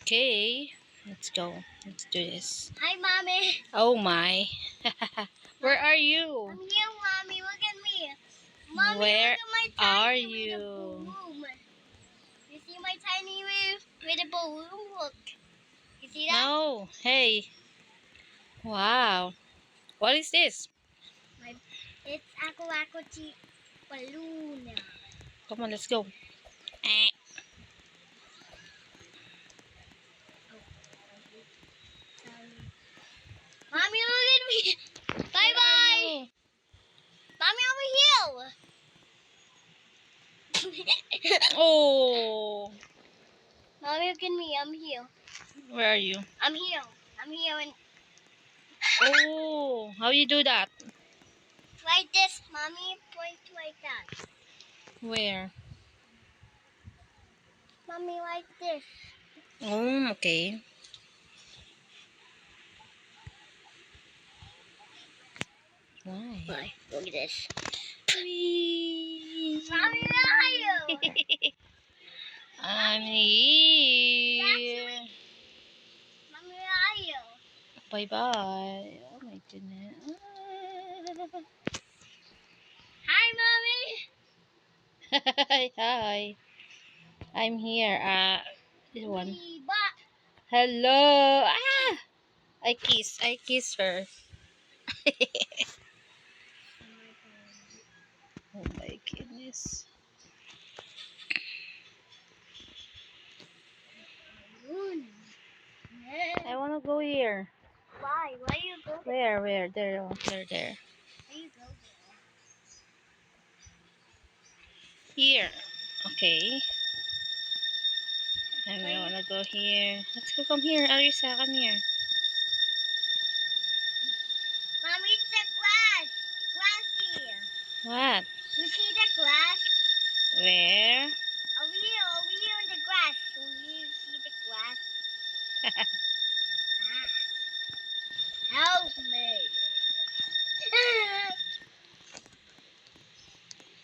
Okay, let's go. Let's do this. Hi, Mommy. Oh my. Where are I'm you? here, Mommy. Look at me. Mommy, Where look at my are tiny you? little balloon. You see my tiny little balloon? Look. You see that? No. Hey. Wow. What is this? It's Aqua Cheap balloon. Come on, let's go. Eh. Mommy, look at me. Bye Where bye. are you? Mommy, over here. Oh. Mommy, look at me. I'm here. Where are you? I'm here. I'm here and Oh. How you do that? like this. Mommy, point like that. Where? Mommy, like this. Oh, okay. Why? Bye. Look at this. Whee! Mommy, where are you? I'm here. Mommy, where are you? Bye bye. Oh my goodness. Hi, Mommy. Hi, hi. I'm here. This one. But Hello. Ah, I kiss her. Oh my goodness. I wanna go here. Why? Why you go? Where? There. Oh, there. Why you go? Here. Okay. And I wanna go here. Let's go. Come here, Arisa. Come here. Mommy, it's the grass. Grassy. What? You see the grass? Where? Over here in the grass. You see the grass? Help me.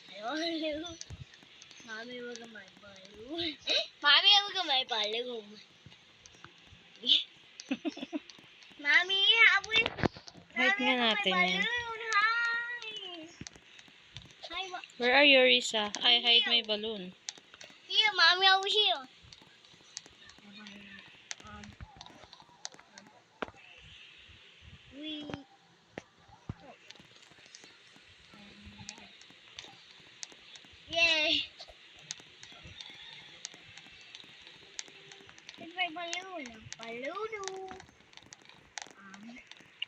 I want to. Mommy, look at my balloon. Mommy, look at my balloon. Mommy, have we? Hide nga Mommy, look at natin my yan. balloon. Hi. Hi, Where are you, Arisa? I hide my balloon. here, Mommy, over here. We. Yay. It's my balloon. Balloon.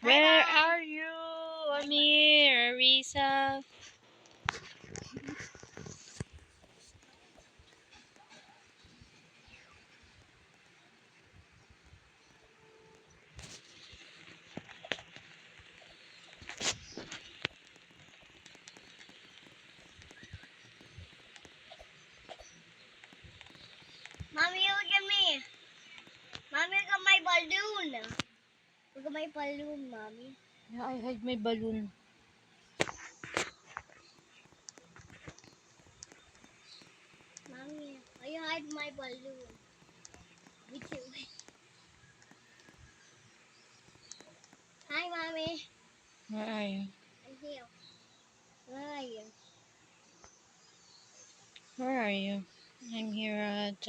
Where Bye-bye. are you? I'm here, Arisa. Mommy, look at me. Mommy, look at my balloon. Look at my balloon, Mommy. Yeah, I hide my balloon. Mommy, why you hide my balloon? Me too. Hi, Mommy. Where are you? I'm here. Where are you? Where are you? I'm here at